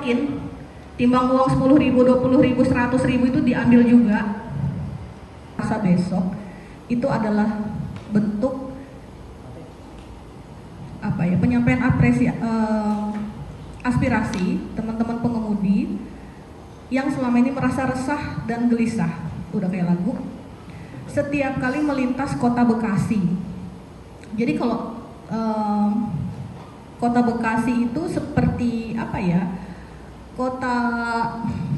dibesokin, timbang uang 10.000, 20.000, 100.000 itu diambil juga. Masa besok itu adalah bentuk penyampaian aspirasi teman-teman pengemudi yang selama ini merasa resah dan gelisah, udah kayak lagu, setiap kali melintas kota Bekasi. Jadi kalau kota Bekasi itu seperti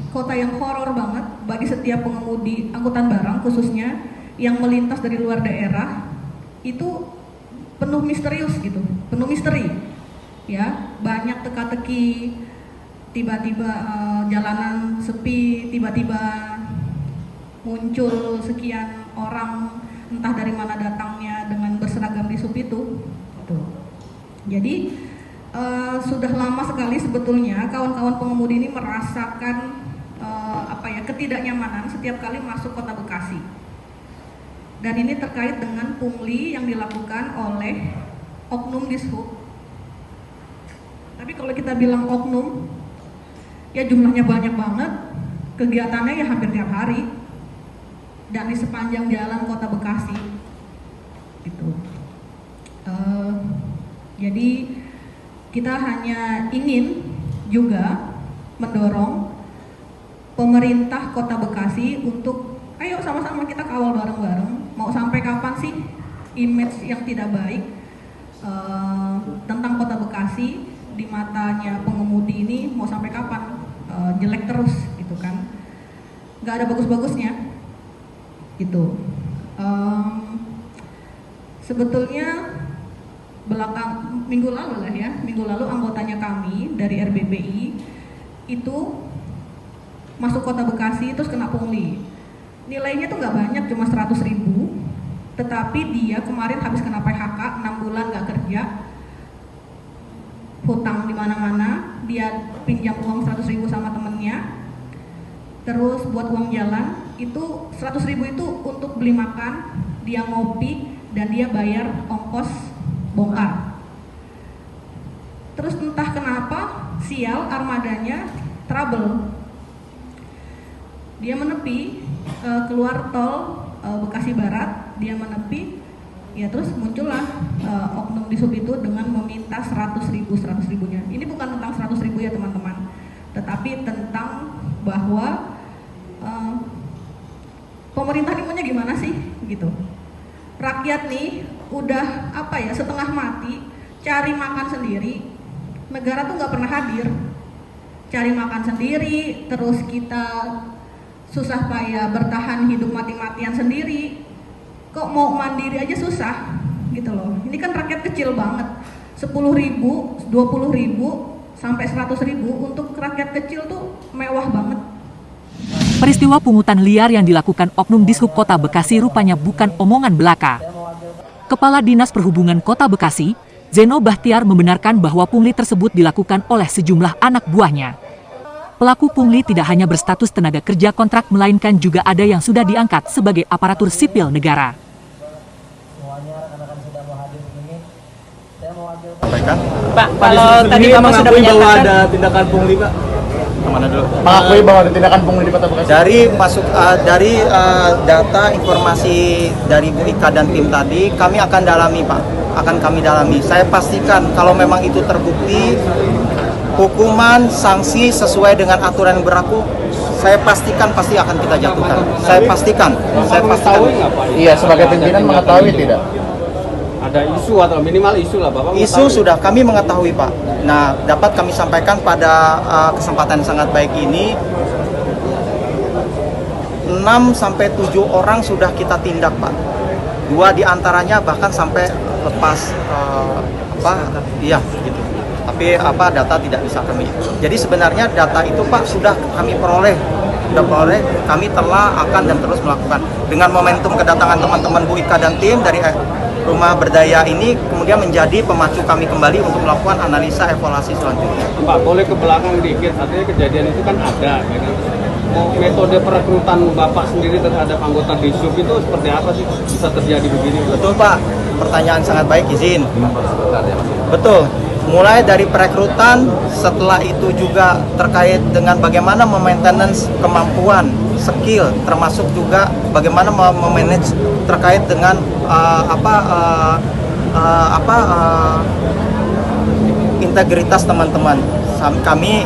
kota yang horor banget bagi setiap pengemudi angkutan barang, khususnya yang melintas dari luar daerah. Itu penuh misterius gitu, penuh misteri ya, banyak teka-teki, tiba-tiba jalanan sepi, tiba-tiba muncul sekian orang entah dari mana datangnya dengan berseragam di sub itu. Jadi sudah lama sekali sebetulnya kawan-kawan pengemudi ini merasakan ketidaknyamanan setiap kali masuk kota Bekasi. Dan ini terkait dengan pungli yang dilakukan oleh oknum Dishub. Tapi kalau kita bilang oknum, ya jumlahnya banyak banget, kegiatannya ya hampir tiap hari, dan di sepanjang jalan kota Bekasi. Gitu. Jadi kita hanya ingin juga mendorong pemerintah kota Bekasi untuk ayo sama-sama kita kawal bareng-bareng. Mau sampai kapan sih image yang tidak baik tentang kota Bekasi di matanya pengemudi ini, mau sampai kapan jelek terus gitu kan, nggak ada bagus-bagusnya gitu. Sebetulnya minggu lalu anggotanya kami dari RBPI itu masuk kota Bekasi terus kena pungli. Nilainya tuh nggak banyak, cuma 100.000, tetapi dia kemarin habis kena PHK 6 bulan nggak kerja, hutang di mana-mana, dia pinjam uang 100.000 sama temennya, terus buat uang jalan itu 100.000 itu untuk beli makan, dia ngopi, dan dia bayar ongkos bongkar. Terus entah kenapa sial armadanya trouble, dia menepi keluar tol Bekasi Barat, dia menepi, ya terus muncullah oknum di sub itu dengan meminta 100.000-nya. Ini bukan tentang 100.000 ya teman-teman, tetapi tentang bahwa pemerintah ini maunya gimana sih gitu. Rakyat nih udah setengah mati cari makan sendiri, negara tuh nggak pernah hadir, cari makan sendiri, terus kita susah payah bertahan hidup mati-matian sendiri, kok mau mandiri aja susah gitu loh. Ini kan rakyat kecil banget, 10.000, 20.000 sampai 100.000 untuk rakyat kecil tuh mewah banget. Peristiwa pungutan liar yang dilakukan oknum Dishub Kota Bekasi rupanya bukan omongan belaka. Kepala Dinas Perhubungan Kota Bekasi, Zeno Bahtiar, membenarkan bahwa pungli tersebut dilakukan oleh sejumlah anak buahnya. Pelaku pungli tidak hanya berstatus tenaga kerja kontrak, melainkan juga ada yang sudah diangkat sebagai aparatur sipil negara. Pak, kalau tadi Bapak sudah menyatakan bahwa ada tindakan pungli, Pak. Kemana dulu? Mengakui bahwa ada tindakan pungli di Kota Bekasi. Dari data informasi dari Bu Ika dan tim tadi, kami akan dalami, Pak. Akan kami dalami. Saya pastikan kalau memang itu terbukti, hukuman, sanksi sesuai dengan aturan yang berlaku, saya pastikan pasti akan kita jatuhkan. Saya pastikan. Iya, sebagai pimpinan mengetahui tidak? Ada isu atau minimal isu lah, Bapak? Isu sudah kami mengetahui, Pak. Nah, dapat kami sampaikan pada kesempatan sangat baik ini, 6-7 orang sudah kita tindak, Pak. 2 diantaranya bahkan sampai lepas gitu. Tapi data tidak bisa kami. Jadi sebenarnya data itu, Pak, sudah kami peroleh, kami telah akan dan terus melakukan. Dengan momentum kedatangan teman-teman Bu Ika dan tim dari Rumah Berdaya ini kemudian menjadi pemacu kami kembali untuk melakukan analisa evaluasi selanjutnya. Pak, boleh ke belakang dikit, artinya kejadian itu kan ada, ya kan? Metode perekrutan Bapak sendiri terhadap anggota Dishub itu seperti apa sih bisa terjadi begini? Betul, Pak, pertanyaan sangat baik, izin. Betul. mulai dari perekrutan, setelah itu juga terkait dengan bagaimana memaintenance kemampuan, skill, termasuk juga bagaimana memanage terkait dengan integritas teman-teman. Kami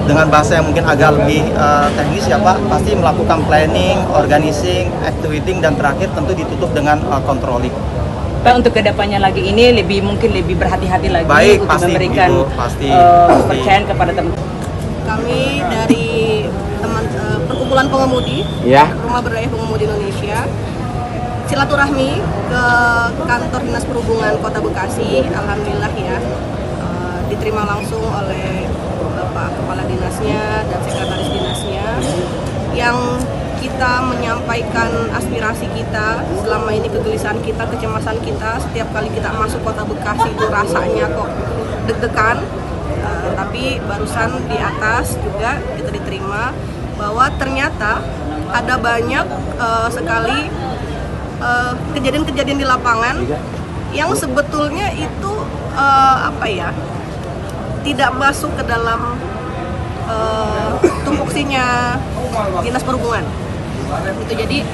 dengan bahasa yang mungkin agak lebih teknis ya Pak, pasti melakukan planning, organizing, activating, dan terakhir tentu ditutup dengan controlling. Pak, untuk kedepannya lagi ini mungkin lebih berhati-hati lagi. Baik, untuk pasti, memberikan Ibu, pasti. kepercayaan kepada teman. Kami dari perkumpulan pengemudi, Rumah Berdaya Pengemudi Indonesia, silaturahmi ke kantor Dinas Perhubungan Kota Bekasi. Alhamdulillah ya, diterima langsung oleh Bapak Kepala Dinasnya dan Sekretaris Dinasnya yang kita menyampaikan aspirasi kita selama ini, kegelisahan kita, kecemasan kita setiap kali kita masuk Kota Bekasi itu rasanya kok deg-degan, tapi barusan di atas juga kita diterima bahwa ternyata ada banyak sekali kejadian-kejadian di lapangan yang sebetulnya itu tidak masuk ke dalam tupoksinya Dinas Perhubungan. Itu jadi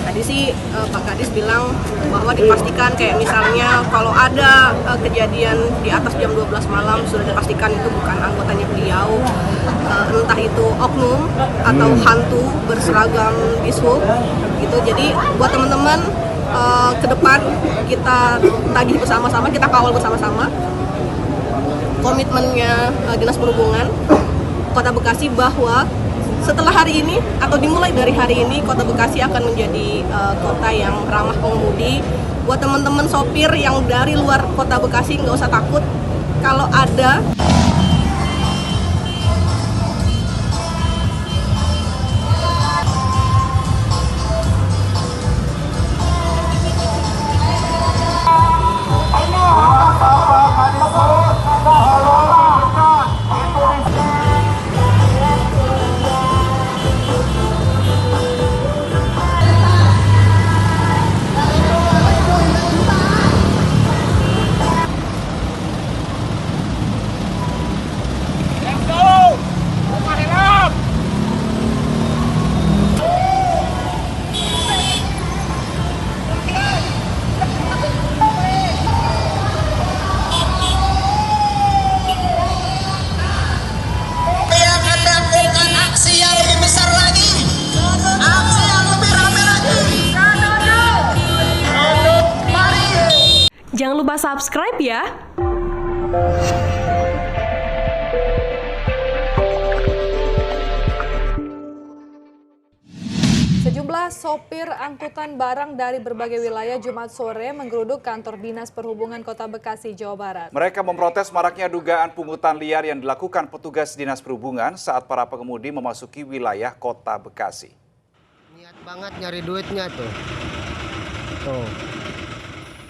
tadi sih Pak Kadis bilang bahwa dipastikan kayak misalnya kalau ada kejadian di atas jam 12 malam sudah dipastikan itu bukan anggotanya beliau, entah itu oknum atau hantu berseragam dishub gitu. Jadi buat teman-teman ke depan kita tagih bersama-sama, kita kawal bersama-sama komitmennya Dinas Perhubungan Kota Bekasi bahwa setelah hari ini atau dimulai dari hari ini Kota Bekasi akan menjadi kota yang ramah pengemudi. Buat teman-teman sopir yang dari luar Kota Bekasi nggak usah takut kalau ada jangan lupa subscribe ya. Sejumlah sopir angkutan barang dari berbagai wilayah Jumat sore menggeruduk kantor Dinas Perhubungan Kota Bekasi, Jawa Barat. Mereka memprotes maraknya dugaan pungutan liar yang dilakukan petugas Dinas Perhubungan saat para pengemudi memasuki wilayah Kota Bekasi. Niat banget nyari duitnya tuh. Tuh.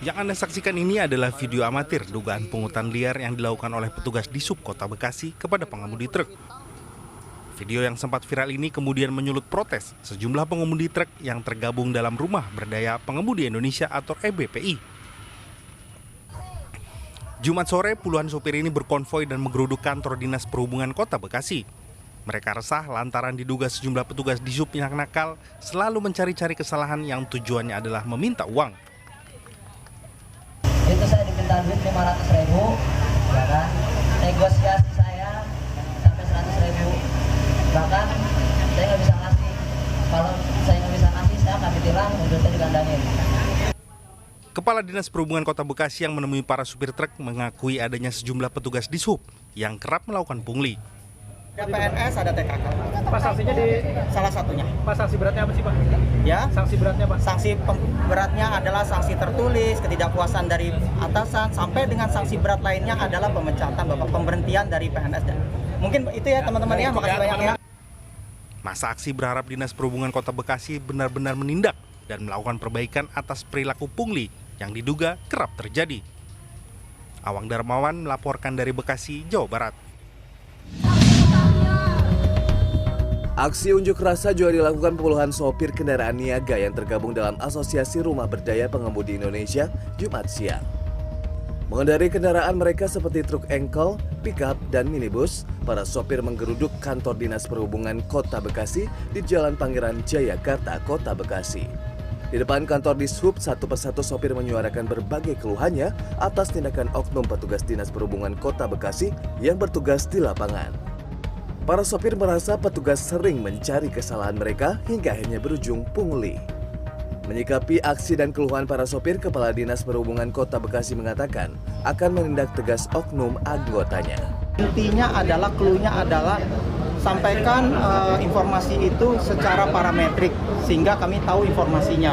Yang Anda saksikan ini adalah video amatir dugaan pungutan liar yang dilakukan oleh petugas Dishub Kota Bekasi kepada pengemudi truk. Video yang sempat viral ini kemudian menyulut protes sejumlah pengemudi truk yang tergabung dalam Rumah Berdaya Pengemudi Indonesia atau RBPI. Jumat sore, puluhan sopir ini berkonvoi dan menggeruduk kantor Dinas Perhubungan Kota Bekasi. Mereka resah lantaran diduga sejumlah petugas Dishub yang nakal selalu mencari-cari kesalahan yang tujuannya adalah meminta uang. Itu saya dipinta duit 500.000, ya kan? Negosiasi saya sampai 100.000. Bahkan saya nggak bisa ngasih. Kalau saya nggak bisa ngasih, saya akan ditilang, duitnya digandangin. Kepala Dinas Perhubungan Kota Bekasi yang menemui para supir truk mengakui adanya sejumlah petugas Dishub yang kerap melakukan pungli. Ada PNS, ada TKK. Pak, sanksinya di salah satunya. Pak, sanksi beratnya apa sih Pak? Ya. Sanksi beratnya Pak? Sanksi beratnya adalah sanksi tertulis, ketidakpuasan dari atasan, sampai dengan sanksi berat lainnya adalah pemecatan, Bapak, pemberhentian dari PNS. Mungkin itu ya teman-teman ya, makasih banyak ya. Masa aksi berharap Dinas Perhubungan Kota Bekasi benar-benar menindak dan melakukan perbaikan atas perilaku pungli yang diduga kerap terjadi. Awang Darmawan melaporkan dari Bekasi, Jawa Barat. Aksi unjuk rasa juga dilakukan puluhan sopir kendaraan niaga yang tergabung dalam Asosiasi Rumah Berdaya Pengemudi Indonesia Jumat siang. Mengendarai kendaraan mereka seperti truk engkol, pickup, dan minibus, para sopir menggeruduk kantor Dinas Perhubungan Kota Bekasi di Jalan Pangeran Jayakarta, Kota Bekasi. Di depan kantor Dishub, satu persatu sopir menyuarakan berbagai keluhannya atas tindakan oknum petugas Dinas Perhubungan Kota Bekasi yang bertugas di lapangan. Para sopir merasa petugas sering mencari kesalahan mereka hingga akhirnya berujung pungli. Menyikapi aksi dan keluhan para sopir, Kepala Dinas Perhubungan Kota Bekasi mengatakan akan menindak tegas oknum anggotanya. Intinya adalah, clue-nya adalah sampaikan informasi itu secara parametrik sehingga kami tahu informasinya,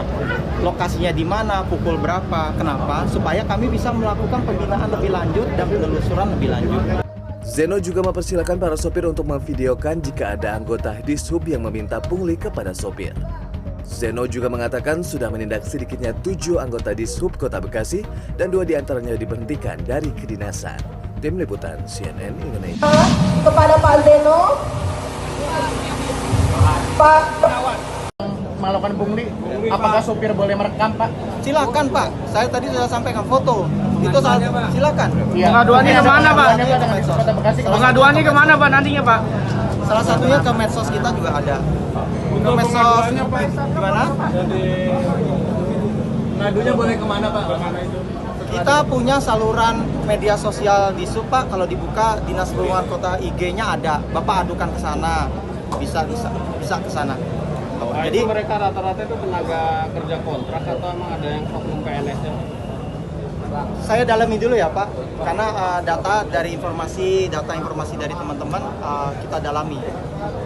lokasinya di mana, pukul berapa, kenapa, supaya kami bisa melakukan pembinaan lebih lanjut dan penelusuran lebih lanjut. Zeno juga mempersilahkan para sopir untuk memvideokan jika ada anggota Dishub yang meminta pungli kepada sopir. Zeno juga mengatakan sudah menindak sedikitnya 7 anggota Dishub Kota Bekasi dan 2 diantaranya diberhentikan dari kedinasan. Tim Liputan CNN Indonesia. Kepada Pak Zeno, Pak melakukan pungli, apakah sopir boleh merekam, Pak? Silakan, Pak. Saya tadi sudah sampaikan foto. Itu silakan. Pengaduannya kemana, Pak? Pengaduannya kemana, Pak, nantinya, Pak? Salah satunya ke medsos kita juga ada. Ke medsos gimana? Pengaduannya boleh kemana, Pak? Kita punya saluran media sosial di Dishub, Pak. Kalau dibuka Dinas Perhubungan Kota IG-nya ada. Bapak adukan ke sana. Bisa ke sana. Jadi mereka rata-rata itu tenaga kerja kontrak atau emang ada yang oknum PNS-nya? Saya dalami dulu ya, Pak, karena data informasi dari teman-teman kita dalami.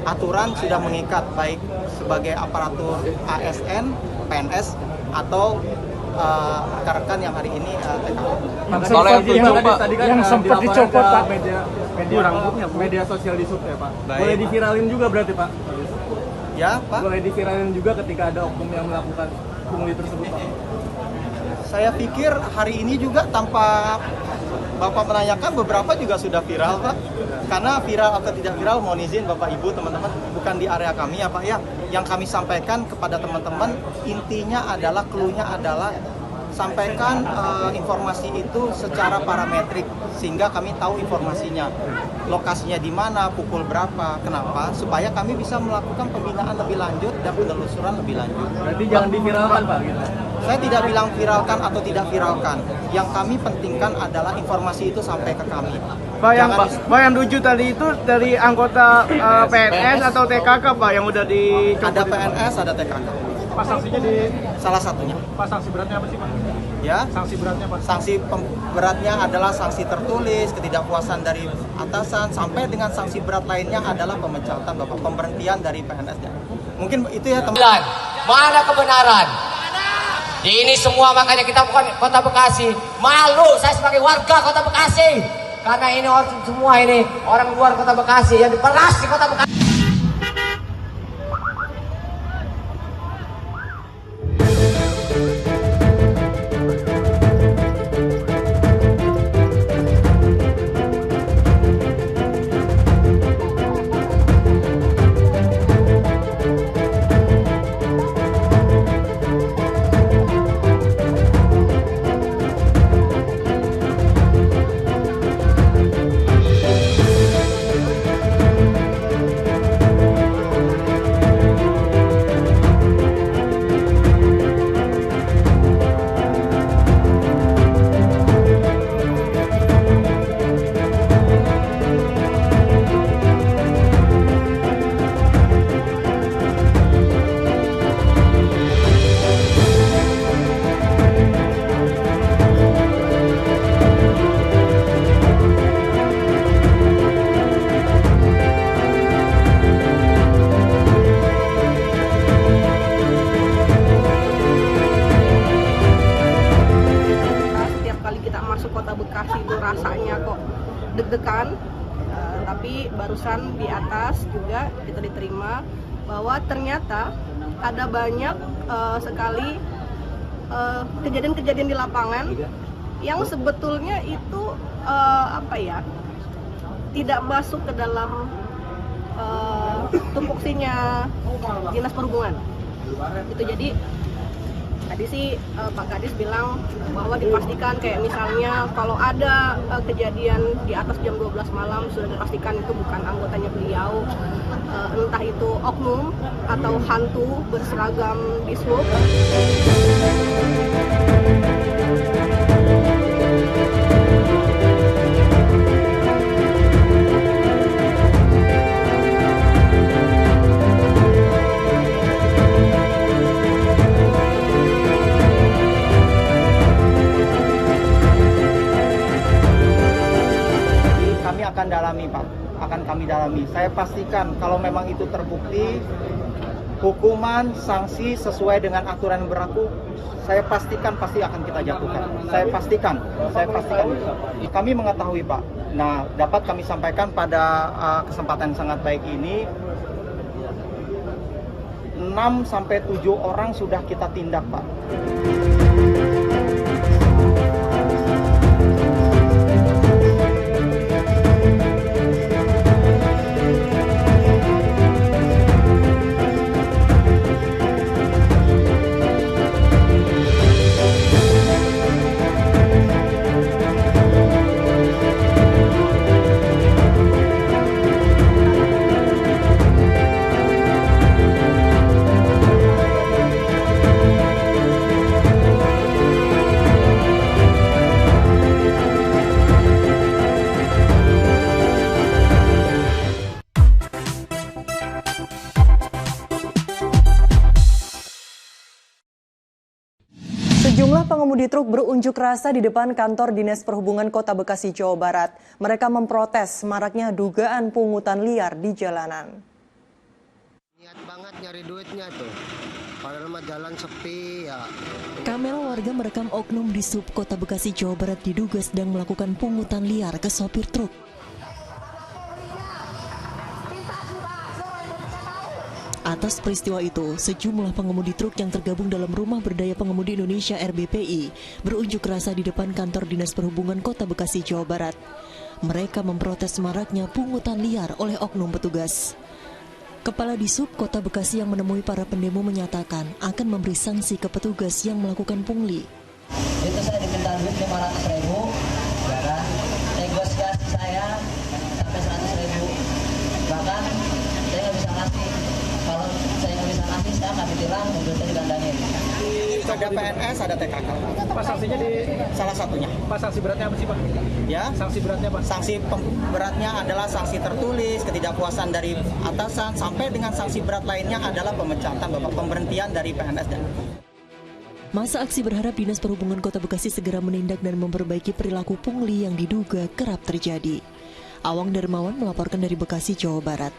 Aturan sudah mengikat baik sebagai aparatur ASN, PNS atau rekan-rekan yang hari ini Kalau yang sempat dicopot, Pak, media sosial Dishub ya, Pak. Boleh diviralin juga berarti, Pak? Ya, Pak. Boleh diviralin juga ketika ada oknum yang melakukan pungli tersebut, Pak? Saya pikir hari ini juga tanpa Bapak menanyakan beberapa juga sudah viral, Pak. Karena viral atau tidak viral, mohon izin Bapak Ibu, teman-teman, bukan di area kami ya, Pak ya. Yang kami sampaikan kepada teman-teman intinya adalah, clue-nya adalah sampaikan informasi itu secara parametrik sehingga kami tahu informasinya, lokasinya di mana, pukul berapa, kenapa, supaya kami bisa melakukan pembinaan lebih lanjut dan penelusuran lebih lanjut. Berarti jangan diviralkan, Pak? Gitu. Saya tidak bilang viralkan atau tidak viralkan. Yang kami pentingkan adalah informasi itu sampai ke kami. Pak, yang 7 tadi itu dari anggota PNS atau TKK, Pak, yang udah di... Ada PNS, ada TKK. Pak, sanksinya di... Salah satunya. Pak, sanksi beratnya apa sih, Pak? Ya, sanksi beratnya, Pak? Sanksi beratnya adalah sanksi tertulis, ketidakpuasan dari atasan, sampai dengan sanksi berat lainnya adalah pemecatan, Bapak, pemberhentian dari PNS. Mungkin itu ya, teman-teman. Mana kebenaran? Ini semua makanya kita bukan Kota Bekasi. Malu saya sebagai warga Kota Bekasi. Karena ini semua ini orang luar Kota Bekasi yang diperas di Kota Bekasi. deg-degan, tapi barusan di atas juga kita diterima bahwa ternyata ada banyak sekali kejadian-kejadian di lapangan yang sebetulnya itu tidak masuk ke dalam tupoksinya Dinas Perhubungan. Itu jadi Tadi sih Pak Kadis bilang bahwa dipastikan kayak misalnya kalau ada kejadian di atas jam 12 malam sudah dipastikan itu bukan anggotanya beliau, entah itu oknum atau hantu berseragam dishub. Akan dalami Pak, akan kami dalami. Saya pastikan kalau memang itu terbukti, hukuman, sanksi sesuai dengan aturan yang berlaku, saya pastikan pasti akan kita jatuhkan. Saya pastikan. Kami mengetahui Pak. Nah, dapat kami sampaikan pada kesempatan sangat baik ini, 6-7 orang sudah kita tindak Pak. Sejumlah pengemudi truk berunjuk rasa di depan kantor Dinas Perhubungan Kota Bekasi, Jawa Barat. Mereka memprotes maraknya dugaan pungutan liar di jalanan. Niat banget nyari duitnya tuh, padahal mah jalan sepi ya. Kamera warga merekam oknum di Sub Kota Bekasi, Jawa Barat diduga sedang melakukan pungutan liar ke sopir truk. Atas peristiwa itu, sejumlah pengemudi truk yang tergabung dalam Rumah Berdaya Pengemudi Indonesia RBPI berunjuk rasa di depan kantor Dinas Perhubungan Kota Bekasi, Jawa Barat. Mereka memprotes maraknya pungutan liar oleh oknum petugas. Kepala Disub Kota Bekasi yang menemui para pendemo menyatakan akan memberi sanksi ke petugas yang melakukan pungli. Itu saya diminta duit 500.000, ya kan? Negosiasi saya sampai 100.000. Bahkan saya nggak bisa ngasih. Kalau saya nggak bisa ngasih, saya akan ditilang, mobilnya digandangin. Ada PNS, ada TKK. Pak, sanksinya di salah satunya. Pak, sanksi beratnya apa sih Pak? Ya, sanksi beratnya Pak? Sanksi beratnya adalah sanksi tertulis, ketidakpuasan dari atasan, sampai dengan sanksi berat lainnya adalah pemecatan, pemberhentian dari PNS dan Masa aksi berharap Dinas Perhubungan Kota Bekasi segera menindak dan memperbaiki perilaku pungli yang diduga kerap terjadi. Awang Darmawan melaporkan dari Bekasi, Jawa Barat.